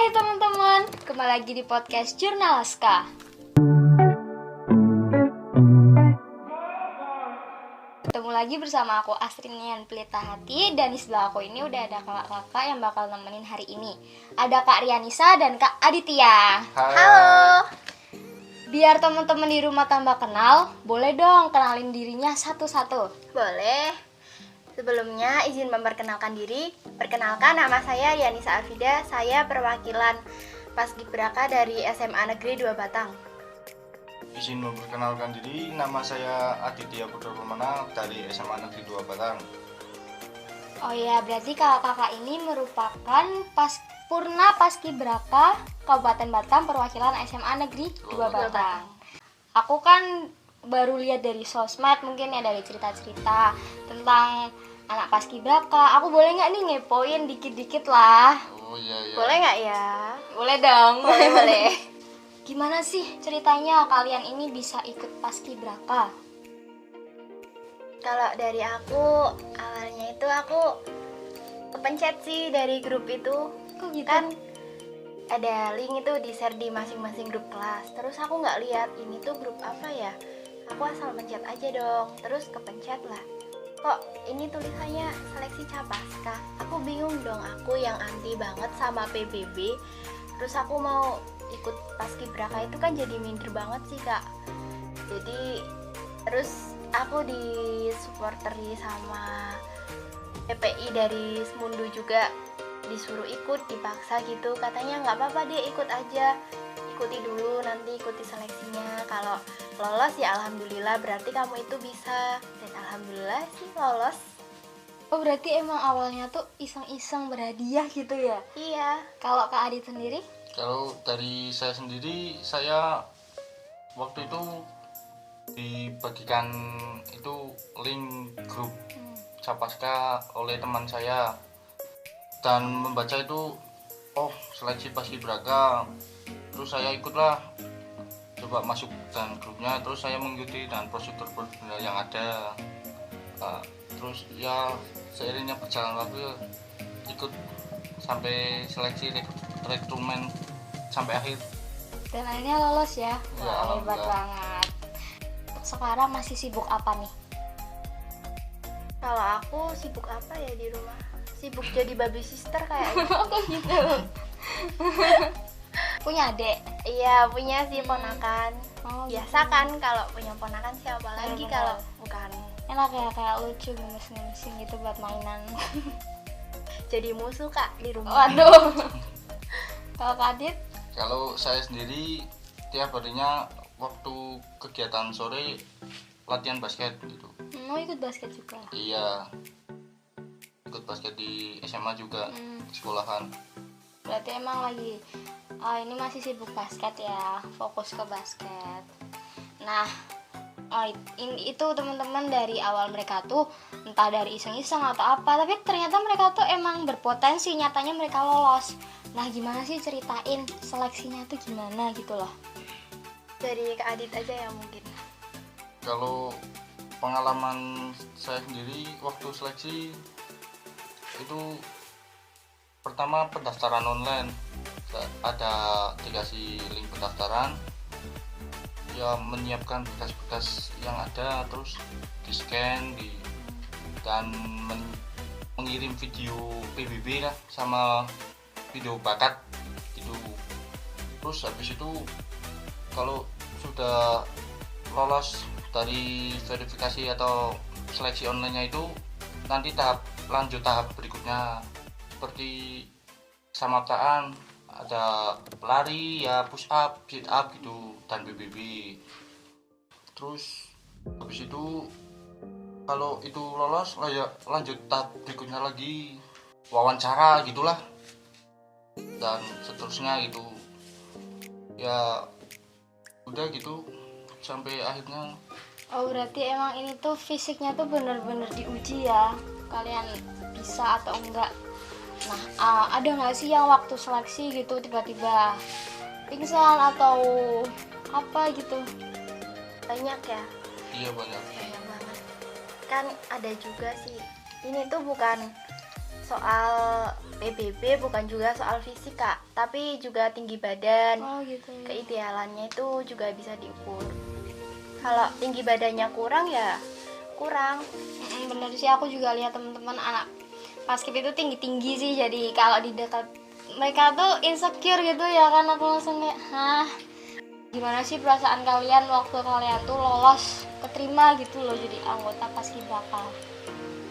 Hai teman-teman, kembali lagi di podcast Jurnal Aska. Ketemu lagi bersama aku Astrid Nian Pelita Hati. Dan di sebelah aku ini udah ada kakak-kakak yang bakal nemenin hari ini. Ada Kak Rianisa dan Kak Aditya. Halo. Biar teman-teman di rumah tambah kenal, boleh dong kenalin dirinya satu-satu. Boleh. Sebelumnya izin memperkenalkan diri. Perkenalkan, nama saya Rianisa Arvida. Saya perwakilan Paskibraka dari SMA Negeri 2 Batang. Izin memperkenalkan diri, nama saya Aditya Putra Pemana dari SMA Negeri 2 Batang. Oh ya, berarti kakak-kakak ini merupakan Purna Paskibraka Kabupaten Batam perwakilan SMA Negeri 2 Batang. Aku kan baru lihat dari sosmed, mungkin ya dari cerita-cerita tentang anak Paskibraka. Aku boleh nggak nih ngepoin dikit-dikit lah? Oh iya. Boleh nggak ya? Boleh dong. Boleh. Gimana sih ceritanya kalian ini bisa ikut Paskibraka? Kalau dari aku, awalnya itu aku kepencet sih dari grup itu. Kok gitu? Kan ada link itu di-share di masing-masing grup kelas. Terus aku nggak lihat ini tuh grup apa ya. Aku asal mencet aja dong. Terus kepencet lah. Kok ini tulisannya seleksi Capaska? Aku bingung dong, aku yang anti banget sama PBB. Terus aku mau ikut Paskibraka itu kan jadi minder banget sih Kak. Jadi terus aku disupporteri sama PPI dari Semundu juga, disuruh ikut, dipaksa gitu. Katanya nggak apa-apa deh, ikut aja, ikuti dulu, nanti ikuti seleksinya. Kalau lolos ya alhamdulillah, berarti kamu itu bisa. Dan alhamdulillah sih lolos. Oh, berarti emang awalnya tuh iseng-iseng berhadiah gitu ya? Iya. Kalau Kak Adit sendiri? Kalau dari saya sendiri, saya waktu itu dibagikan itu link grup Capaska oleh teman saya, dan membaca itu, oh seleksi Paskibraka. Terus saya ikutlah, coba masuk dan grupnya, terus saya mengikuti dan prosedur yang ada. Terus ya seiringnya berjalan waktu ikut sampai seleksi rekrutmen sampai akhir. Dan akhirnya lolos ya? Ya, Wah, hebat alhamdulillah. banget. Sekarang masih sibuk apa nih? Kalau aku sibuk apa ya di rumah? Sibuk jadi baby sister kayaknya. Kok gitu? Punya adik? Iya, punya sih ponakan. Oh, Biasa kan kalau punya ponakan siapa lagi Bener. kalau bukan enak ya, kayak lucu ngemis-ngemisin gitu buat mainan. jadi musuh Kak di rumah. Waduh. Kalau Kak Adit? Kalau saya sendiri tiap harinya waktu kegiatan sore latihan basket gitu. Mau ikut basket juga? Iya, ikut basket di SMA juga, di sekolahan. Berarti emang lagi ini masih sibuk basket ya, fokus ke basket. Nah, itu teman-teman dari awal mereka tuh entah dari iseng-iseng atau apa, tapi ternyata mereka tuh emang berpotensi, nyatanya mereka lolos. Nah, gimana sih, ceritain seleksinya tuh gimana gitu loh. Dari Kak Adit aja ya mungkin. Kalau pengalaman saya sendiri waktu seleksi itu, pertama pendaftaran online, ada dikasih link pendaftaran, ya menyiapkan berkas-berkas yang ada, terus di scan dan mengirim video PBB lah sama video bakat gitu. Terus habis itu kalau sudah lolos dari verifikasi atau seleksi online-nya itu, nanti tahap berikutnya seperti kesamaptaan, ada lari ya, push up, sit up gitu, dan PBB. Terus habis itu kalau itu lolos ya lanjut tahap berikutnya lagi, wawancara gitulah, dan seterusnya gitu ya, udah gitu sampai akhirnya. Oh, berarti emang ini tuh fisiknya tuh bener-bener diuji ya, kalian bisa atau enggak. Nah, ada nggak sih yang waktu seleksi gitu tiba-tiba pingsan atau apa gitu? Banyak ya? Iya, banyak. Banyak banget. Kan ada juga sih. Ini tuh bukan soal PBB bukan juga soal fisik kak, tapi juga tinggi badan. Oh gitu. Keidealannya itu juga bisa diukur. Kalau tinggi badannya kurang ya kurang. Bener sih, aku juga lihat teman-teman anak basket itu tinggi-tinggi sih, jadi kalau di dekat mereka tuh insecure gitu ya kan. Aku langsung kayak, hah, gimana sih perasaan kalian waktu kalian tuh lolos keterima gitu loh jadi anggota paskibraka?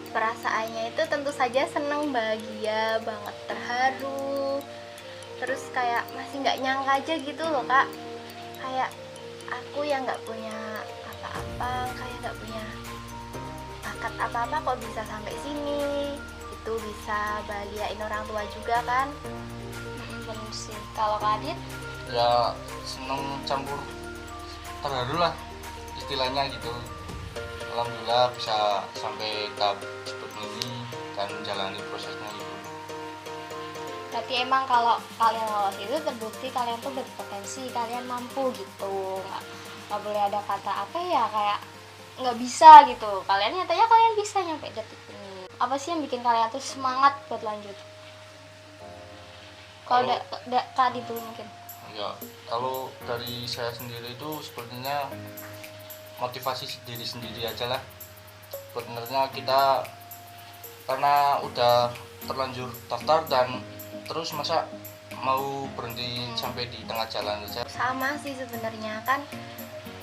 Perasaannya itu tentu saja seneng, bahagia banget, terharu, terus kayak masih nggak nyangka aja gitu loh kak, kayak aku yang nggak punya apa-apa, kayak nggak punya bakat apa-apa kok bisa sampai sini, itu bisa bahagiain orang tua juga kan. Bener sih. Kalau Kak Adit? Ya seneng campur terharu lah istilahnya gitu. Alhamdulillah bisa sampai tahap seperti ini dan menjalani prosesnya gitu. Berarti emang kalau kalian lolos itu terbukti kalian tuh berpotensi, kalian mampu gitu. Nggak boleh ada kata apa ya, kayak nggak bisa gitu. Kalian nyatanya kalian bisa nyampe detik ini. Apa sih yang bikin kalian tuh semangat buat lanjut? Kalau Kak Adit dulu mungkin. Ya kalau dari saya sendiri itu sepertinya motivasi diri sendiri aja lah. Sebenarnya kita karena udah terlanjur daftar dan terus masa mau berhenti sampai di tengah jalan aja. Sama sih sebenarnya kan,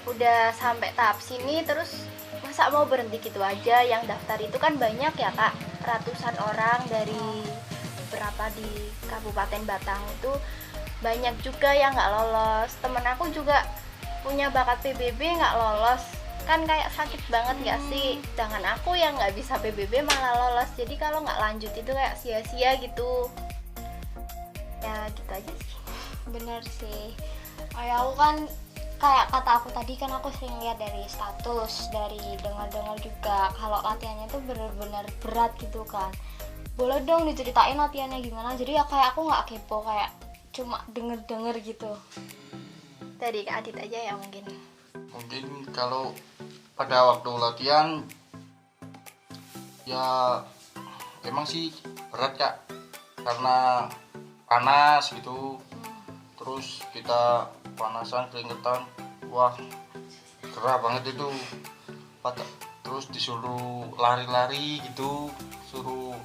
udah sampai tahap sini terus masa mau berhenti gitu aja. Yang daftar itu kan banyak ya kak, ratusan orang dari berapa di Kabupaten Batang itu, banyak juga yang nggak lolos. Temen aku juga punya bakat PBB nggak lolos, kan kayak sakit banget nggak sih? Sedangkan aku yang nggak bisa PBB malah lolos, jadi kalau nggak lanjut itu kayak sia-sia gitu ya, gitu aja sih. Bener sih. Ya aku kan kayak kata aku tadi kan, aku sering lihat dari status, dari dengar-dengar juga kalau latihannya tuh bener-bener berat gitu kan. Boleh dong diceritain latihannya gimana? Jadi ya kayak aku nggak kepo, kayak cuma denger-denger gitu. Dari Kak Adit aja ya mungkin. Mungkin kalau pada waktu latihan ya emang sih berat kak, karena panas gitu, terus kita panasan keringetan, wah gerah banget itu. Terus disuruh lari-lari gitu, suruh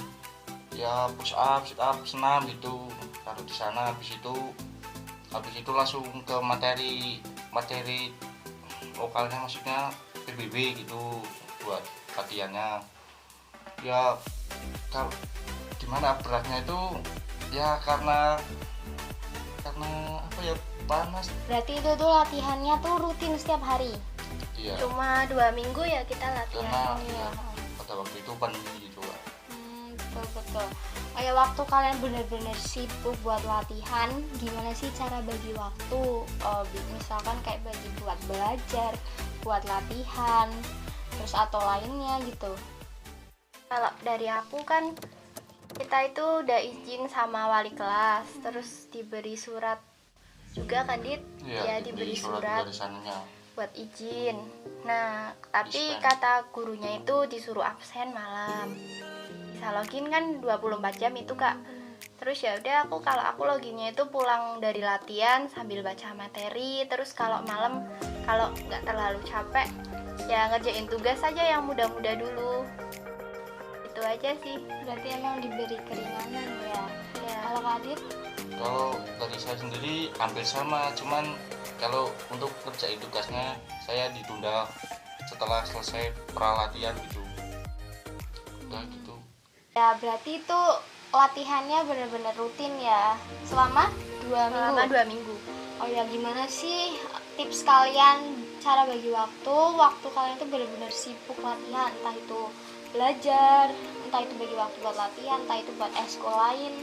ya push up, sit up, senam gitu. Taruh di sana, habis itu langsung ke materi lokalnya, maksudnya PBB gitu buat latihannya. Ya kalau gimana beratnya itu ya karena apa ya, panas. Berarti itu tuh latihannya tuh rutin setiap hari? Iya, Cuma 2 minggu ya kita karena latihan. ya, pada waktu itu pandemi gitu Kak. Betul. Kayak waktu kalian bener-bener sibuk buat latihan, gimana sih cara bagi waktu? Misalkan kayak bagi buat belajar, buat latihan, terus atau lainnya gitu. Kalau dari aku kan, kita itu udah izin sama wali kelas, terus diberi surat juga kan Dit? Iya, Ya diberi surat dari sananya. buat izin. Nah, tapi Dispen. kata gurunya itu disuruh absen malam. Bisa login kan 24 jam itu kak. Terus ya udah, kalau aku loginnya itu pulang dari latihan sambil baca materi. Terus kalau malam, kalau nggak terlalu capek ya ngerjain tugas aja yang mudah-mudah dulu. Itu aja sih. Berarti emang diberi keringanan ya. Ya. Kalau Kak Adit? Kalau dari saya sendiri hampir sama, cuman kalau untuk kerjain tugasnya saya ditunda setelah selesai pralatihan gitu. Udah gitu. Ya berarti itu latihannya bener-bener rutin ya, selama 2 minggu? Selama 2 minggu. Oh ya, gimana sih tips kalian cara bagi waktu kalian tuh bener-bener sibuk latihan, entah itu belajar, entah itu bagi waktu buat latihan, entah itu buat eskul lain.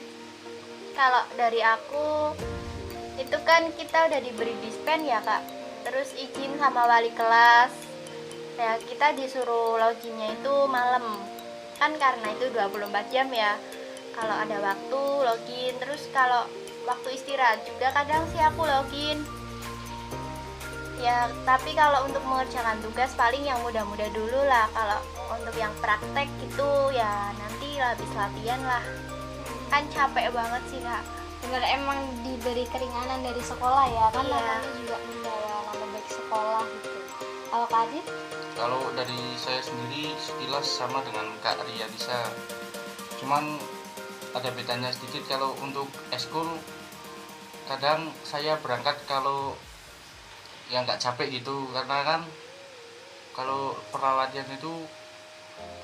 Kalau dari aku, itu kan kita udah diberi dispen ya kak, terus izin sama wali kelas ya, kita disuruh loginnya itu malam kan, karena itu 24 jam ya. Kalau ada waktu login, terus kalau waktu istirahat juga kadang sih aku login ya. Tapi kalau untuk mengerjakan tugas paling yang mudah-mudah dulu lah. Kalau untuk yang praktek itu ya nanti habis latihan lah. Kan capek banget sih kak. Bener, emang diberi keringanan dari sekolah ya kan, Iya. namanya juga membawa nama baik sekolah gitu. Kalau Kak Adit? Kalau dari saya sendiri sekilas sama dengan Kak Ria Lisa, cuman ada bedanya sedikit. Kalau untuk eskul kadang saya berangkat kalau yang nggak capek gitu, karena kan kalau peralatan itu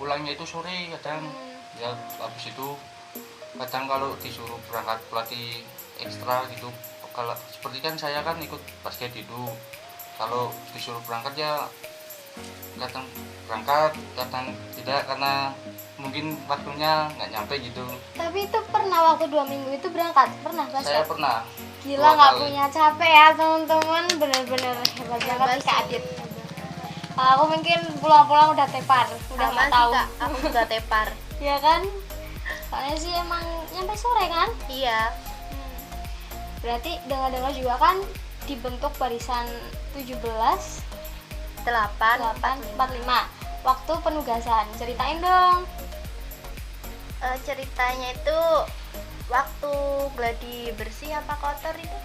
pulangnya itu sore kadang, ya habis itu kadang kalau disuruh berangkat pelatih ekstra gitu, kalau seperti kan saya kan ikut basket itu, kalau disuruh berangkat ya kadang berangkat kadang tidak, karena mungkin waktunya nggak nyampe gitu. Tapi itu pernah waktu 2 minggu itu berangkat? Pernah Saya basket? pernah Gila, 2 nggak kali. punya capek ya teman-teman, bener-bener hebat banget nih Kak Adit. Kalau aku mungkin pulang-pulang udah tepar, udah Sama nggak sih tahu. kak, aku juga tepar. Ya kan? Soalnya sih emang nyampe sore kan? Iya. Berarti dengar-dengar juga kan dibentuk barisan 17, 8, 8, 45. Waktu penugasan, ceritain dong. Ceritanya itu waktu gladi bersih apa kotor itu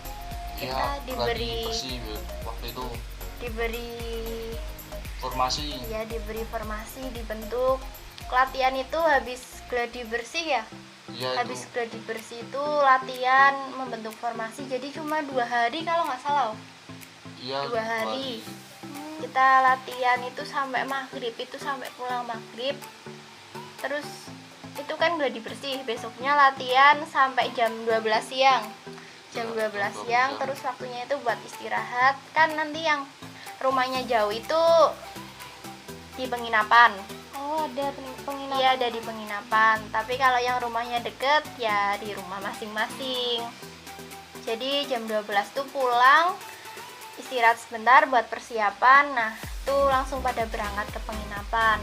Ya kita diberi bersih waktu itu diberi formasi. ya diberi formasi, dibentuk. Latihan itu habis gladi bersih ya. Ya Habis itu gladi bersih itu latihan membentuk formasi. Jadi cuma 2 hari kalau nggak salah. ya 2 hari. Kita latihan itu sampai maghrib, itu sampai pulang maghrib. Terus itu kan gladi bersih, besoknya latihan sampai jam 12 siang. Jam Ya, 12 jam 12 siang, siang. terus waktunya itu buat istirahat. Kan nanti yang rumahnya jauh itu di penginapan. Oh, ada penginapan. Iya, ada di penginapan. Tapi kalau yang rumahnya deket ya di rumah masing-masing. Jadi jam 12 tuh pulang, istirahat sebentar buat persiapan. Nah, tuh langsung pada berangkat ke penginapan.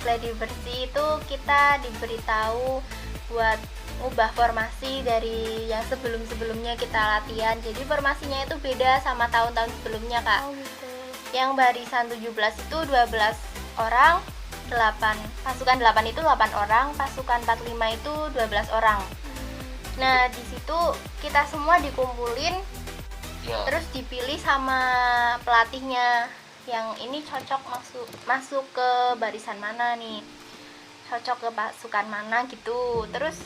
Gladi bersih itu kita diberitahu buat ubah formasi dari yang sebelum-sebelumnya kita latihan. Jadi formasinya itu beda sama tahun-tahun sebelumnya, Kak. Oh gitu. Yang barisan 17 itu 12 orang, 8 pasukan 8 itu 8 orang, pasukan 45 itu 12 orang. Nah, di situ kita semua dikumpulin, ya terus dipilih sama pelatihnya yang ini cocok masuk ke barisan mana nih, cocok ke pasukan mana gitu. Terus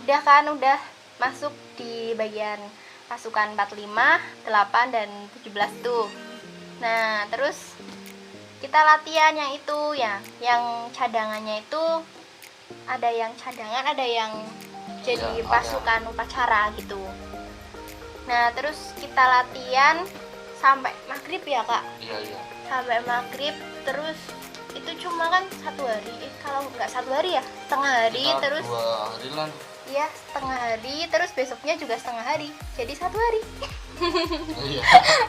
udah masuk di bagian pasukan 45, 8 dan 17 tuh. Nah, terus kita latihan yang itu ya, yang cadangannya itu ada yang cadangan, ada yang jadi Ya, ada. pasukan upacara gitu. Nah, terus kita latihan sampai maghrib ya kak, iya sampai maghrib. Terus itu cuma kan 1 hari, kalau nggak 1 hari ya setengah hari, kita terus 2 hari lah. ya setengah hari, terus besoknya juga setengah hari, jadi 1 hari. Iya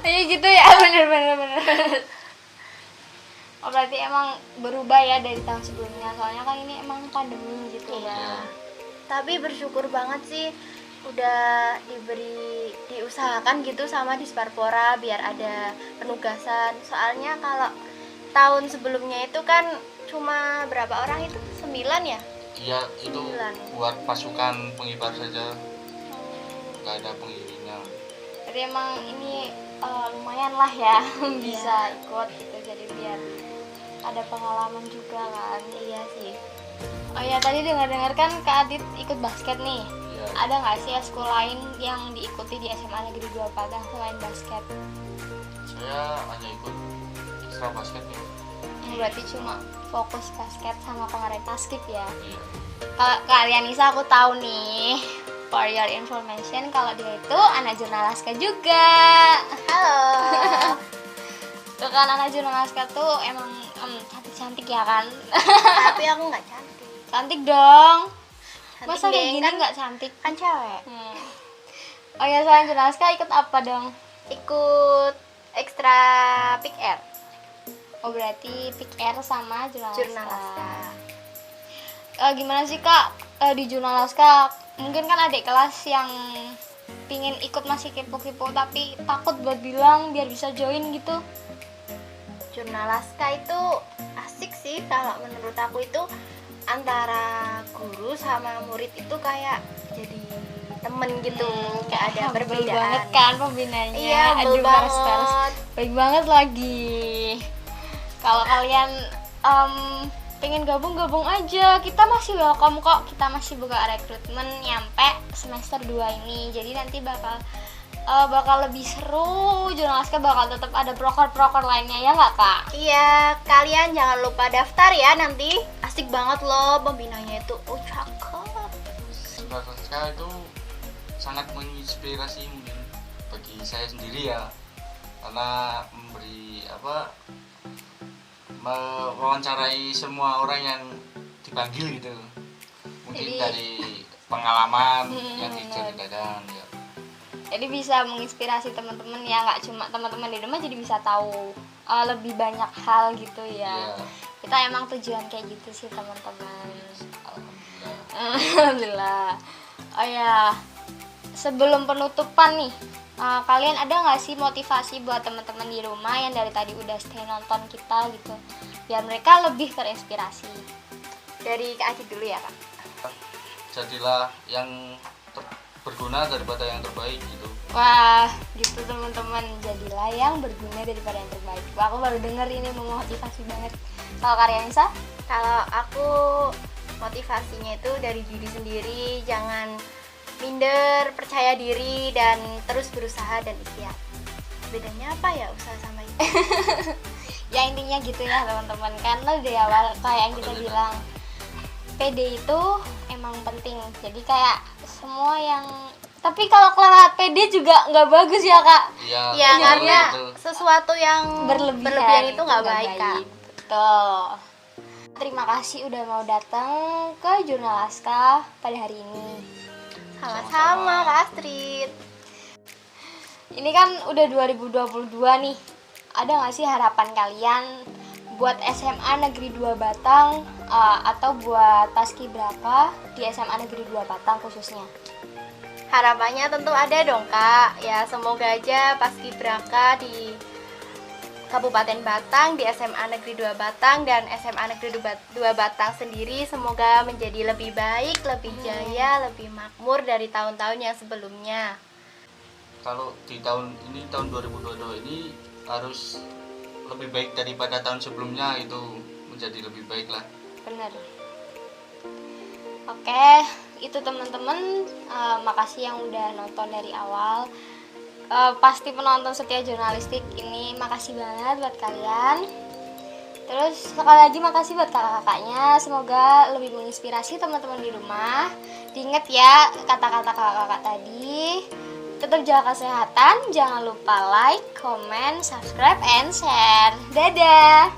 Iya gitu ya, bener. Oh, berarti emang berubah ya dari tahun sebelumnya, soalnya kan ini emang pandemi gitu Iya. ya. Tapi bersyukur banget sih udah diusahakan gitu sama Disparpora biar ada penugasan. Soalnya kalau tahun sebelumnya itu kan cuma berapa orang itu? 9 ya? iya itu 9. buat pasukan pengibar saja, nggak ada pengiringnya. Jadi emang ini lumayan lah ya bisa ikut gitu, jadi biar ada pengalaman juga kan. Iya sih. Oh ya, tadi dengar-dengar kan Kak Adit ikut basket nih. Iya. Ada nggak sih eskul lain yang diikuti di SMA Negeri 2 Padang selain basket? Saya hanya ikut ekstra basket ya. Berarti cuma fokus basket sama pengerai paskib ya. Iya. Kalau Kak Rianisa aku tahu nih, for your information, kalau dia itu anak jurnal Laska juga. Halo. Tuh kan, anak jurnal Laska tuh emang cantik-cantik ya kan? Tapi aku nggak cantik. Cantik dong. Cantik Masa kayak deh, gini kan nggak cantik? kan cewek. Oh ya, selain jurnal Laska ikut apa dong? Ikut ekstra pick air, Oh, berarti Pick Air sama jurnal jurnal Laska. Laska. Gimana sih Kak, di jurnal Laska mungkin kan adik kelas yang pingin ikut masih kepo-kepo tapi takut buat bilang biar bisa join gitu. Jurnal Laska itu asik sih kalau menurut aku. Itu antara guru sama murid itu kayak jadi temen gitu, kayak ada Humble perbedaan. banget kan pembinanya. Iya, humble Baros-baros. banget. Baik banget lagi. Kalau kalian pengen gabung aja, kita masih welcome kok. Kita masih buka rekrutmen nyampe semester 2 ini. Jadi nanti bakal lebih seru. Jurnaliska bakal tetap ada proker-proker lainnya, ya nggak Kak? Iya, kalian jangan lupa daftar ya nanti. Asik banget loh pembinanya itu. Oh, cakep. Jurnalistika itu sangat menginspirasi mungkin bagi saya sendiri ya, karena memberi mewawancarai semua orang yang dipanggil gitu, mungkin Jadi- dari pengalaman yang diceritakan ya. Jadi bisa menginspirasi teman-teman ya, nggak cuma teman-teman di rumah, jadi bisa tahu lebih banyak hal gitu ya. Iya. Kita emang tujuan kayak gitu sih teman-teman. Alhamdulillah. Alhamdulillah. Oh ya, sebelum penutupan nih, kalian ada nggak sih motivasi buat teman-teman di rumah yang dari tadi udah stay nonton kita gitu, biar mereka lebih terinspirasi? Dari Kak Acit dulu ya, Kak. Jadilah yang berguna daripada yang terbaik gitu. Wah, gitu teman-teman, jadilah yang berguna daripada yang terbaik. Wah, aku baru denger ini memotivasi banget. Kalau Karyanisa? Kalau aku motivasinya itu dari diri sendiri, jangan minder, percaya diri, dan terus berusaha dan ikhtiar. Bedanya apa ya usaha sama itu? Ya intinya gitu ya teman-teman, karena dari awal kayak yang kita bilang, PD itu emang penting. Jadi kayak semua yang, tapi kalau kelewat PD juga nggak bagus ya Kak. Iya. Ya, betul, karena betul. sesuatu yang berlebihan itu nggak baik, Kak. Betul. Terima kasih udah mau datang ke Jurnalaska pada hari ini. Sama-sama, Kak Astrid. Ini kan udah 2022 nih. Ada nggak sih harapan kalian buat SMA Negeri 2 Batang atau buat Paskibraka di SMA Negeri 2 Batang khususnya? Harapannya tentu ada dong, Kak. Ya, semoga aja Paskibraka di Kabupaten Batang, di SMA Negeri 2 Batang dan SMA Negeri 2 Batang sendiri semoga menjadi lebih baik, lebih jaya, lebih makmur dari tahun-tahun yang sebelumnya. Kalau di tahun ini, tahun 2022 ini harus lebih baik daripada tahun sebelumnya, itu menjadi lebih baik lah. Bener. Oke, itu teman-teman, makasih yang udah nonton dari awal. Pasti penonton setia jurnalistik ini, makasih banget buat kalian. Terus sekali lagi makasih buat kakak-kakaknya, semoga lebih menginspirasi teman-teman di rumah. Diingat ya kata-kata kakak-kakak tadi. Tetap jaga kesehatan, jangan lupa like, comment, subscribe, and share. Dadah!